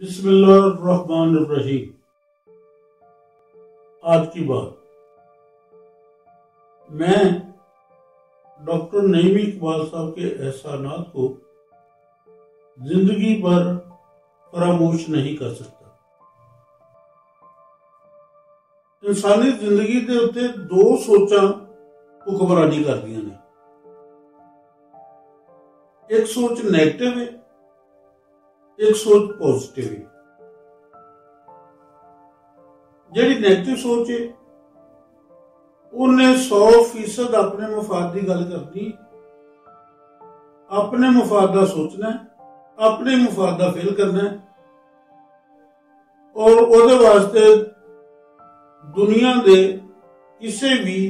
बिस्मिल्लाहिर्रहमानिर्रहीम। आज की बात, मैं डॉक्टर नईमी इकबाल साहब के एहसानात को जिंदगी भर फरामोश नहीं कर सकता। इंसानी जिंदगी के उत्ते दो सोचा हुक्मरानी करदियां ने। एक सोच नेगेटिव है, एक सोच पॉजिटिव है। जिहड़ी नेगेटिव सोच है उन्हें 100% अपने मुफाद की गल करनी, अपने मुफाद का सोचना, अपने मुफाद का फेल करना और उहदे वास्ते दुनिया के किसी भी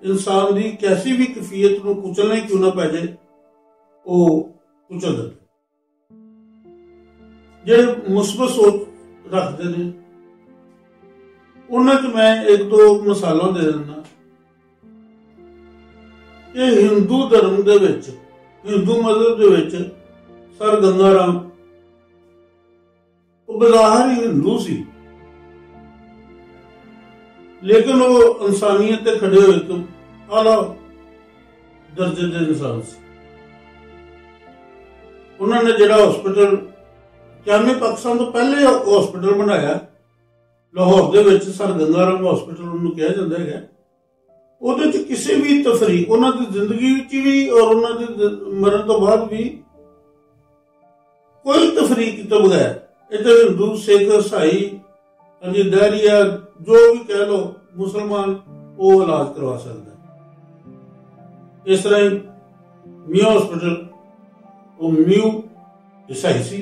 इंसान की कैसी भी कैफियत को कुचलना ही क्यों ना पै जाए, वो कुचल देते। ਜਿਹੜੇ ਮੁਸਬਤ सोच रखते हैं उन्होंने मैं एक दो मिसालां दे दिना कि हिंदू धर्म दे विच, हिंदू मजहब दे विच सर गंगा राम बज़ाहिर ही हिंदू सी, लेकिन वो इंसानियत ते खड़े हुए एक आला दर्जे के इंसान से। उन्होंने जिहड़ा हॉस्पिटल क्यामे पाकिस्तान तो पहले हॉस्पिटल बनाया लाहौर दे विच, सर गंगा राम हॉस्पिटल उन्होंने कहा जाता है, ਉਹਦੇ ਚ ਕਿਸੇ भी तफरीक ਉਹਨਾਂ ਦੀ ਜ਼ਿੰਦਗੀ ਵਿੱਚ ਵੀ और ਉਹਨਾਂ ਦੇ ਮਰਨ ਤੋਂ ਬਾਅਦ ਵੀ कोई तफरीक तो बगैर इधर हिंदू सिख ईसाई दहरिया जो भी कह लो मुसलमान वो इलाज करवा सकता है। इस तरह मियाँ हॉस्पिटल वो म्यू ईसाई सी,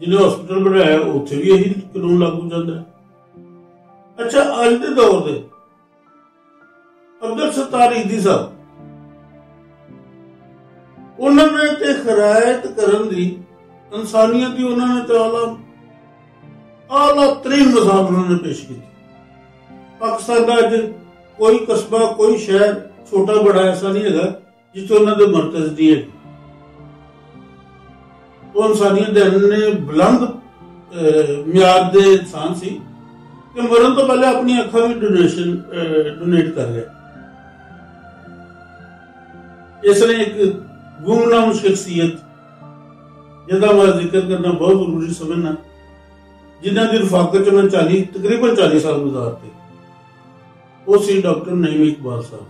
जिन्हें हॉस्पिटल बनाया उत्थे भी यही कानून लागू जाता है। अच्छा, अज के दौर के अब्दुल सत्तार ईदी साहब उन्होंने ते खरायत करन दी इंसानियत की उन्होंने तो आला तरीन मिसाल उन्होंने पेश की। पाकिस्तान का अज कोई कस्बा कोई शहर छोटा बड़ा ऐसा नहीं है जिससे उन्होंने मरकज नहीं है। वो इंसानियत ने बुलंद म्यार दे इंसान सी कि मरण तो पहले अपनी अखा भी डोनेट कर गया। इसने एक गुमनाम शख्सियत जिसका मैं जिक्र करना बहुत जरूरी समझना, जिन्हों की रफाकत मैं तकरीबन 40 साल गुजारते, वो सी डॉक्टर नईमी इकबाल साहब।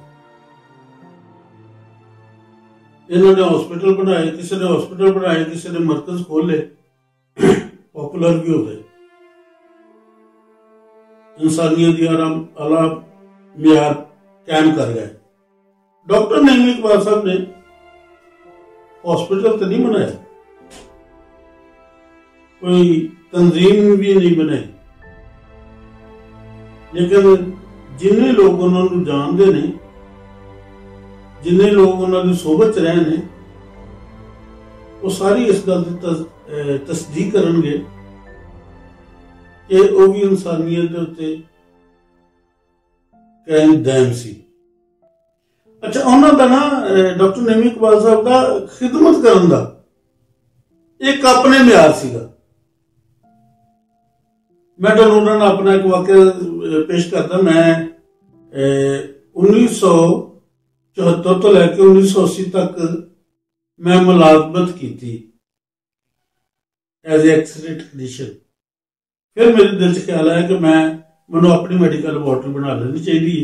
इन्होंने हॉस्पिटल बनाए, किसी ने हॉस्पिटल बनाए, किसी ने मरकज खोले, पॉपुलर भी हो गए, इंसानियत की आला मियार कायम कर गए। डॉक्टर नईमी इकबाल साहब ने हॉस्पिटल तो नहीं बनाया, कोई तंजीम भी नहीं बनाई, लेकिन जिन्हें लोग उन्होंने जानते हैं, जिन्हें लोग उन्होंने सोबत रहे ने, वो सारी इस गल की तस्दीक करेंगे कि वो भी इंसानियत के उत्ते कायम दायम सी। अच्छा, उन्होंने ना डॉक्टर नईमी इकबाल साहब का खिदमत करने का एक अपने म्यार सीगा। मैं तो उन्होंने अपना एक वाकया पेश करता। मैं 1974 तो लैके 1980 तक मैं मुलाजमत की थी एज एक्सीडेंट कंडीशन। फिर मेरे दिल च ख्याल आया कि मैंने अपनी मेडिकल लैबोरेटरी बना लेनी चाहिए।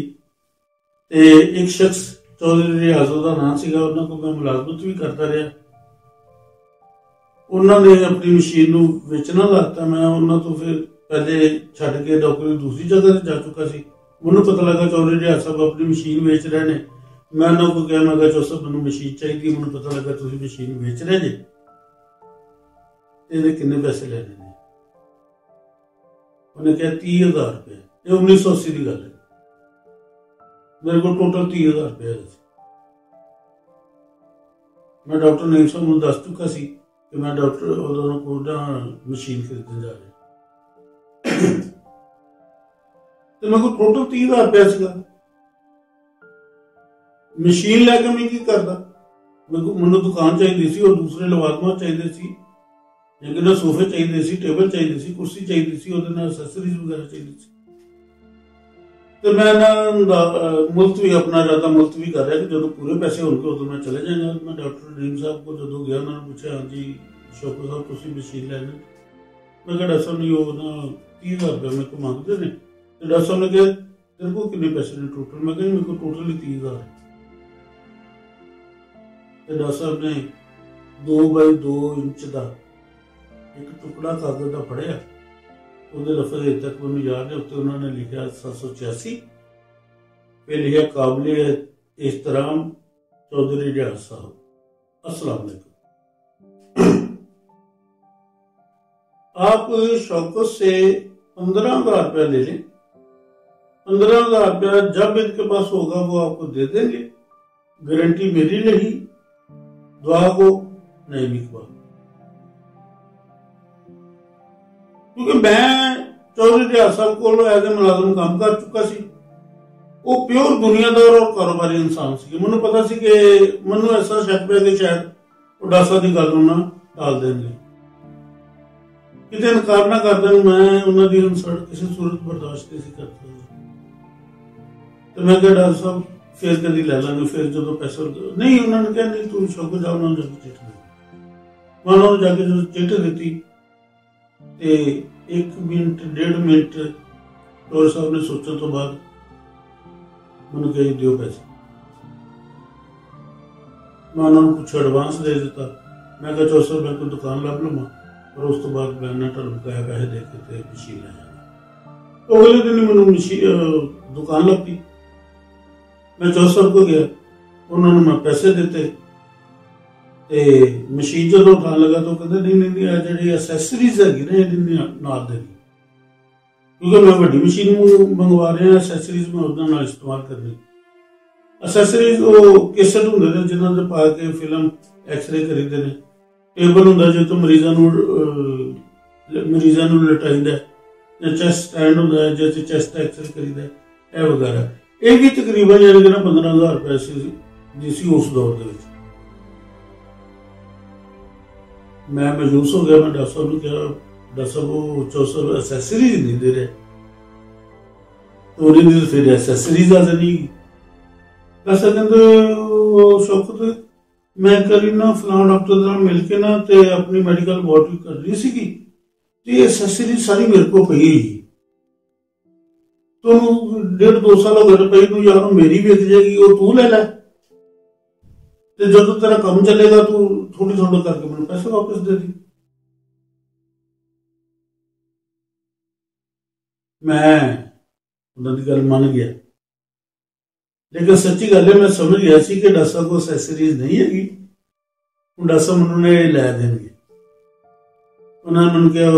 एक शख्स चौधरी रियाज का नाम सीगा, उन्होंने मैं मुलाजमत भी करता रहा। उन्होंने अपनी मशीन को बेचना लाता, मैं उन्होंने तो फिर पहले छड़ के डॉक्टर दूसरी जगह जा चुका सी। मैनू पता लगा चौधरी रियाज साहब अपनी मशीन बेच रहे हैं। मैं उन्होंने को कहा, मैं कहा चौसफ मैंने मशीन चाहिए, मैंने पता लगा तुम मशीन बेच रहे जे, ये किन्ने पैसे लेने ने? उन्हें कहा 30,000 रुपये। ये 1980 की गल है। मेरे को टोटल 30,000 रुपये है। मैं डॉक्टर नईम साहब को दस चुका सी कि मैं डॉक्टर उन्होंने को मशीन खरीदने जा रहा। तो मेरे को टोटल 30,000 रुपया सीगा। मशीन लैके मैं की करता, मैनू दुकान चाहिए सी और दूसरे लवाजमा चाहिए सी। ਲੇਕਿन सोफे चाहिए सी, टेबल चाहिए सी, कुर्सी चाहिए सी, ਉਹਦੇ ਨਾਲ ਐਕਸੈਸਰੀਜ਼ ਵਗੈਰਾ ਚਾਹੀਦੀ ਸੀ। ਤੇ ਮੈਂ ਨਾ ਮੁਲਤਵੀ ਆਪਣਾ ਇਰਾਦਾ ਮੁਲਤਵੀ ਕਰ ਰਿਹਾ ਕਿ ਜਦੋਂ ਪੂਰੇ ਪੈਸੇ ਹੋਣਗੇ ਉਦੋਂ ਮੈਂ ਚਲੇ ਜਾਵਾਂਗਾ। ਮੈਂ ਡਾਕਟਰ ਰਹੀਮ ਸਾਹਿਬ ਕੋਲ ਜਦੋਂ ਗਿਆ ਉਹਨਾਂ ਨੂੰ ਪੁੱਛਿਆ, ਹਾਂਜੀ ਸ਼ੌਕਤ ਸਾਹਿਬ ਤੁਸੀਂ ਮਸ਼ੀਨ ਲੈਣੀ? ਮੈਂ ਕਿਹਾ ਡਾਕਟਰ ਸਾਹਿਬ ਨੇ ਉਹ ਨਾ 30,000 ਰੁਪਏ ਮੇਰੇ ਕੋਲ ਮੰਗਦੇ ਨੇ। ਤੇ ਡਾਕਟਰ ਸਾਹਿਬ ਨੇ ਕਿਹਾ ਤੇਰੇ ਕੋਲ ਕਿੰਨੇ ਪੈਸੇ ਨੇ ਟੋਟਲ? ਮੈਂ ਕਿਹਾ ਮੇਰੇ ਕੋਲ ਟੋਟਲ ਹੀ 30,000 ਹੈ। ਤੇ ਡਾਕਟਰ ਸਾਹਿਬ ਨੇ 2x2 ਇੰਚ ਦਾ ਇੱਕ ਟੁਕੜਾ ਕਾਗਜ਼ ਦਾ ਫੜਿਆ, ਉਹਦੇ ਲਫ਼ਜ਼ ਅਜੇ ਤੱਕ ਮੈਨੂੰ ਯਾਦ ਹੈ। ਉੱਤੇ ਉਹਨਾਂ ਨੇ ਲਿਖਿਆ 786, ਫਿਰ ਲਿਖਿਆ ਕਾਬਲੇ एहतराम चौधरी रियाज साहब, अस्सलाम वालेकुम। आप शौकत से 15,000 रुपया ले लें, 15,000 रुपया जब इनके पास होगा वो आपको दे देंगे, गारंटी मेरी नहीं, दुआ को नहीं लिखवा। क्योंकि मैं चौधरी रियाज साहब को एज ए मुलाजम काम कर चुका सी। वो प्योर दुनियादार और कारोबारी इंसान ਸੀ। ਮੈਨੂੰ ਪਤਾ ਸੀ ਕਿ ਮੈਨੂੰ ਐਸਾ ਸ਼ੱਕ ਪਿਆ ਕਿ ਸ਼ਾਇਦ ਉਹ ਡਾਸਾ ਦੀ ਗੱਲ ਨੂੰ ਨਾ ਟਾਲ ਦੇਣਗੇ, ਕਿਤੇ ਇਨਕਾਰ ਨਾ ਕਰ ਦੇਣ। ਮੈਂ ਉਹਨਾਂ ਦੀ ਇਨਸਲਟ ਕਿਸੇ ਸੂਰਤ ਬਰਦਾਸ਼ਤ ਨਹੀਂ ਸੀ ਕਰ ਸਕਦਾ। ਤੇ ਮੈਂ ਕਿਹਾ ਡਾਕਟਰ ਸਾਹਿਬ ਫਿਰ ਕਦੀ ਲੈ ਲਾਂਗੇ, ਫਿਰ ਜਦੋਂ ਪੈਸੇ ਨਹੀਂ। ਉਹਨਾਂ ਨੇ ਕਿਹਾ ਨਹੀਂ ਤੂੰ ਸ਼ੌਕ ਜਾ, ਉਹਨਾਂ ਨੂੰ ਜਾ ਕੇ ਚਿੱਠ ਦੇ। ਮੈਂ ਉਹਨਾਂ ਨੂੰ ਜਾ ਕੇ ਜਦੋਂ ਚਿੱਠ ਦਿੱਤੀ ਤੇ 1 ਮਿੰਟ 1.5 ਮਿੰਟ ਡਾਕਟਰ ਸਾਹਿਬ ਨੇ ਸੋਚਣ ਤੋਂ ਬਾਅਦ ਮੈਨੂੰ ਕਹੀ ਦਿਓ ਪੈਸੇ। ਮੈਂ ਉਹਨਾਂ ਨੂੰ ਕੁਛ ਐਡਵਾਂਸ ਦੇ ਦਿੱਤਾ। ਮੈਂ ਕਿਹਾ 400 ਰੁਪਏ ਕੋਈ ਦੁਕਾਨ ਲੱਭ ਲਵਾਂ, ਪਰ ਉਸ ਤੋਂ ਬਾਅਦ ਮੈਂ ਨਾ ਤੁਹਾਨੂੰ ਬਕਾਇਆ ਪੈਸੇ ਦੇ ਕੇ ਤੇ ਮਸ਼ੀਨ ਲੈ ਜਾਵਾਂਗਾ। ਅਗਲੇ ਦਿਨ ਹੀ ਮੈਨੂੰ ਦੁਕਾਨ ਲੱਭੀ। ਮੈਂ 400 ਰੁਪਏ ਗਿਆ, ਉਹਨਾਂ ਨੂੰ ਮੈਂ ਪੈਸੇ ਦਿੱਤੇ ਤੇ ਮਸ਼ੀਨ ਜਦੋਂ ਉਠਾਉਣ ਲੱਗਾ ਤਾਂ ਉਹ ਕਹਿੰਦੇ ਨਹੀਂ ਨਹੀਂ ਆ ਜਿਹੜੀ ਐਸੈਸਰੀਜ਼ ਹੈਗੀ ਨਾ ਇਹਦੀ ਨਾਲ ਦੇ, ਕਿਉਂਕਿ ਮੈਂ ਵੱਡੀ ਮਸ਼ੀਨ ਮੰਗਵਾ ਰਿਹਾ, ਐਸੈਸਰੀਜ਼ ਮੈਂ ਉਹਦੇ ਨਾਲ ਇਸਤੇਮਾਲ ਕਰਨੀ। ਐਸੈਸਰੀਜ਼ ਉਹ ਕੇਸਟ ਹੁੰਦੇ ਨੇ ਜਿਨ੍ਹਾਂ ਦੇ ਪਾ ਕੇ ਫਿਲਮ ਐਕਸਰੇ ਕਰੀਦੇ ਨੇ, ਟੇਬਲ ਹੁੰਦਾ ਜਿਸ ਤੋਂ ਮਰੀਜ਼ਾਂ ਨੂੰ ਲਟਾਈਦਾ, ਜਾਂ ਚੈਸਟ ਸਟੈਂਡ ਹੁੰਦਾ ਜਿਸ ਤੇ ਚੈਸਟ ਐਕਸਰੇ ਕਰੀਦਾ, ਇਹ ਵਗੈਰਾ। ਇਹ ਵੀ ਤਕਰੀਬਨ ਯਾਨੀ ਕਿ 15,000 ਰੁਪਏ ਸੀ ਉਸ ਦੌਰ ਦੇ ਵਿੱਚ। ਮੈਂ ਮਜੂਸ ਹੋ ਗਿਆ। ਮੈਂ ਡਾਕਟਰ ਸਾਹਿਬ ਨੂੰ ਕਿਹਾ ਡਾਕਟਰ ਸਾਹਿਬ ਉਹ 400 ਐਸੈਸਰੀਜ਼ ਨਹੀਂ ਦੇ ਰਹੇ, ਉਹਦੀ ਫਿਰ ਐਸੈਸਰੀਜ਼ ਆ ਜਾਣੀ। ਡਾਕਟਰ ਕਹਿੰਦੇ ਸ਼ੌਕਤ ਮੈਂ ਕਰੀ ਨਾ ਫਲਾਣਾ ਡਾਕਟਰ ਨਾਲ ਮਿਲ ਕੇ ਨਾ ਤੇ ਆਪਣੀ ਮੈਡੀਕਲ ਲੈਬੋਰਟਰੀ ਕਰਨੀ ਸੀਗੀ ਤੇ ਐਸੈਸਰੀ ਸਾਰੀ ਮੇਰੇ ਕੋਲ ਪਈ ਹੋਈ, ਤੁਹਾਨੂੰ 1.5-2 ਸਾਲ ਹੋ ਗਏ ਪਈ ਨੂੰ, ਯਾਰ ਉਹ ਮੇਰੀ ਵਿਕ ਜਾਏਗੀ, ਉਹ ਤੂੰ ਲੈ ਲੈ ਤੇ ਜਦੋਂ ਤੇਰਾ ਕੰਮ ਚੱਲੇਗਾ ਤੂੰ ਥੋੜੀ ਕਰਕੇ ਮੈਨੂੰ ਪੈਸੇ ਵਾਪਸ ਦੇ ਦੀ। ਮੈਂ ਉਹਨਾਂ ਦੀ ਗੱਲ ਮੰਨ ਗਿਆ, ਲੇਕਿਨ ਸੱਚੀ ਗੱਲ ਹੈ ਮੈਂ ਸਮਝ ਗਿਆ ਸੀ ਕਿ ਡਾਕਟਰ ਸਾਹਿਬ ਕੋਲ ਐਸੈਸਰੀਜ਼ ਨਹੀਂ ਹੈਗੀ, ਹੁਣ ਡਾਕਟਰ ਸਾਹਿਬ ਮੈਨੂੰ ਨੇ ਲੈ ਦੇਣਗੇ। ਉਹਨਾਂ ਨੇ ਮੈਨੂੰ ਕਿਹਾ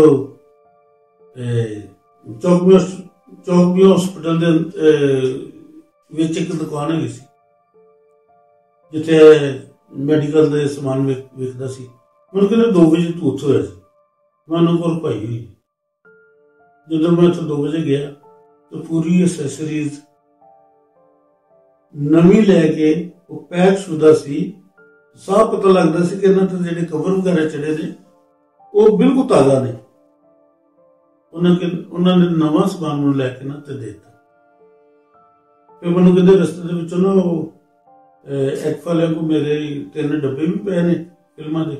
ਚੌਕਵੀ ਹਸਪੀਟਲ ਦੇ ਵਿੱਚ ਇੱਕ ਦੁਕਾਨ ਹੈਗੀ ਸੀ ਜਿੱਥੇ ਮੈਡੀਕਲ ਦੇ ਸਮਾਨ ਵਿਕਦਾ ਸੀ। ਮੈਨੂੰ ਕਹਿੰਦੇ 2 ਵਜੇ ਤੂੰ ਉੱਥੇ ਹੋਇਆ ਸੀ। ਮੈਂ ਉਹਨਾਂ ਕੋਲ ਭਾਈ ਹੋਈ। ਜਦੋਂ ਮੈਂ ਉੱਥੇ 2 ਵਜੇ ਗਿਆ ਤਾਂ ਪੂਰੀ ਐਸੈਸਰੀਜ਼ ਨਵੀਂ ਲੈ ਕੇ ਉਹ ਪੈਕ ਸ਼ੁਦਾ ਸੀ। ਸਾਫ਼ ਪਤਾ ਲੱਗਦਾ ਸੀ ਕਿ ਇਹਨਾਂ ਤੇ ਜਿਹੜੇ ਕਵਰ ਵਗੈਰਾ ਚੜੇ ਨੇ ਉਹ ਬਿਲਕੁਲ ਤਾਜ਼ਾ ਨੇ। ਉਹਨਾਂ ਨੇ ਨਵਾਂ ਸਮਾਨ ਨੂੰ ਲੈ ਕੇ ਨਾ ਤੇ ਦੇ ਦਿੱਤਾ। ਫਿਰ ਮੈਨੂੰ ਕਹਿੰਦੇ ਰਸਤੇ ਦੇ ਵਿੱਚੋਂ ਨਾ ਉਹ ਇੱਕ ਵਾਲਿਆਂ ਕੋਲ ਮੇਰੇ 3 ਡੱਬੇ ਵੀ ਪਏ ਨੇ ਫਿਲਮਾਂ ਦੇ,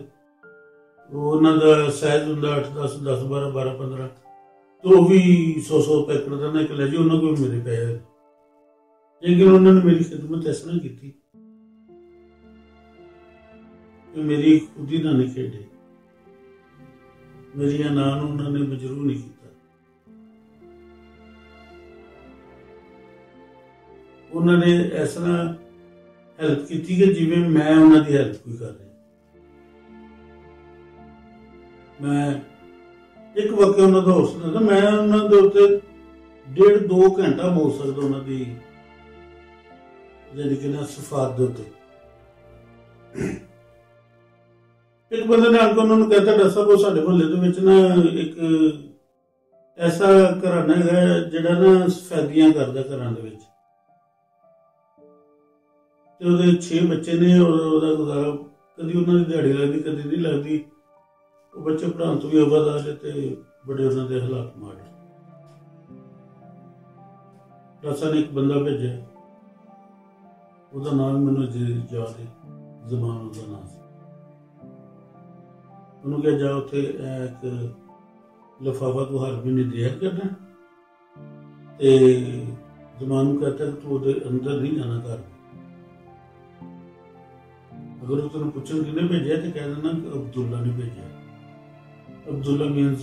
ਉਹਨਾਂ ਦਾ ਸਾਈਜ਼ ਹੁੰਦਾ 8-10, 10-12, 12-15, ਤੇ ਉਹ ਵੀ 100 ਪੈਕਟ ਦਾ ਨਾ ਇੱਕ ਲੈ ਜੀ, ਉਹਨਾਂ ਕੋਲ ਮੇਰੇ ਪਏ। ਲੇਕਿਨ ਉਹਨਾਂ ਨੇ ਮੇਰੀ ਖਿਦਮਤ ਇਸ ਤਰ੍ਹਾਂ ਕੀਤੀ ਕਿ ਮੇਰੀ ਖੁਦੀ ਨਾਲ ਨਹੀਂ ਖੇਡੇ, ਮੇਰੀਆਂ ਨਾਂ ਨੂੰ ਉਹਨਾਂ ਨੇ ਮਜਰੂਹ ਨਹੀਂ ਕੀਤਾ। ਉਹਨਾਂ ਨੇ ਇਸ ਤਰ੍ਹਾਂ ਹੈਲਪ ਕੀਤੀ ਕਿ ਜਿਵੇਂ ਮੈਂ ਉਹਨਾਂ ਦੀ ਹੈਲਪ ਕੋਈ ਕਰ ਰਿਹਾ। ਮੈਂ ਇੱਕ ਵਾਕਿਆ ਉਹਨਾਂ ਦਾ ਹੋਰ ਸੁਣਾਦਾ। ਮੈਂ ਉਹਨਾਂ ਦੇ ਉੱਤੇ 1.5-2 ਘੰਟਾ ਬੋਲ ਸਕਦਾ ਉਹਨਾਂ ਦੀ ਜਿਹੜੀ ਕਿ ਨਾ ਸਿਫਾਤ ਦੇ ਉੱਤੇ। ਇੱਕ ਬੰਦੇ ਨੇ ਆ ਕੇ ਉਹਨਾਂ ਨੂੰ ਕਹਿੰਦਾ ਡਾਕਟਰ ਸਾਹਿਬ ਉਹ ਸਾਡੇ ਮੁਹੱਲੇ ਦੇ ਵਿੱਚ ਨਾ ਇੱਕ ਐਸਾ ਘਰਾਣਾ ਹੈਗਾ ਜਿਹੜਾ ਨਾ ਸਫੈਦੀਆਂ ਕਰਦਾ ਘਰਾਂ ਦੇ ਵਿੱਚ, ਤੇ ਉਹਦੇ 6 ਬੱਚੇ ਨੇ ਔਰ ਉਹਦਾ ਗੁਜ਼ਾਰਾ ਕਦੀ ਉਹਨਾਂ ਦੀ ਦਿਹਾੜੀ ਲੱਗਦੀ ਕਦੀ ਨਹੀਂ ਲੱਗਦੀ। ਉਹ ਬੱਚੇ ਪੜ੍ਹਾਉਣ ਤੋਂ ਵੀ ਆਵਾਜ਼ਾਰ ਹੈ ਤੇ ਬੜੇ ਉਹਨਾਂ ਦੇ ਹਾਲਾਤ ਮਾੜੇ। ਰਸਾ ਨੇ ਇੱਕ ਬੰਦਾ ਭੇਜਿਆ, ਉਹਦਾ ਨਾਮ ਮੈਨੂੰ ਯਾਦ ਹੈ, ਜ਼ਮਾਨ ਉਹਦਾ ਨਾਮ ਸੀ। ਉਹਨੂੰ ਕਿਹਾ ਜਾ ਉੱਥੇ ਇੱਕ ਲਿਫਾਫਾ ਤੂੰ ਹਰ ਮਹੀਨੇ ਦਿਆ ਕਰਨਾ, ਤੇ ਜ਼ਮਾਨ ਨੂੰ कहता कि तू ਉਹਦੇ ਅੰਦਰ नहीं जाना घर। अगर वो तेन पूछन किने भेजा तो कह देना कि अब्दुल्ला ने भेजा। अब्दुल्ला मीन्स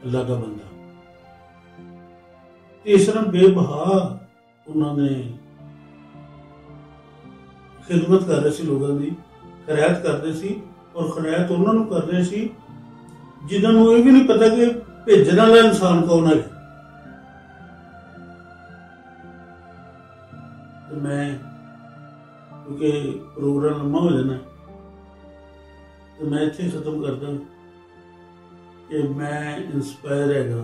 अल्लाह का बंदा। इस तरह बेबहा उन्होंने खिदमत कर रहे सी, लोगों की खैरात करते सी, और खैरात उन्होंने कर रहे सी जिन्होंने ये भी नहीं पता कि भेजने वाला इंसान कौन है। मैं क्योंकि प्रोग्राम लम्बा हो जाना तो मैं इत्थे खत्म करदा कि मैं इंस्पायर हैगा,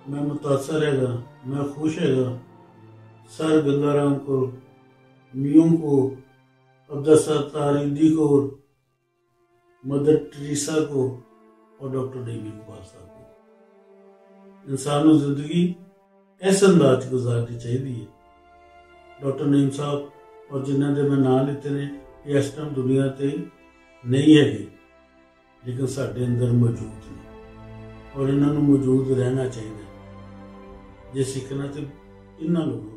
मैं मुतासर हैगा, मैं खुश हैगा सर गंगाराम को, मियों को, अब्दुल रिंदी को, मदर टेरेसा को और डॉक्टर डेविड इकबाल साहब को। इंसान को जिंदगी इस अंदाज गुजारनी चाहिए। डॉक्टर नईम साहब और जिन्हों के मैं नाम लिते ने ये इस टाइम दुनिया ते नहीं है, लेकिन साढ़े अंदर मौजूद ने और इन्हों मौजूद रहना चाहिए। जे सीखना तो इन्होंने लोगों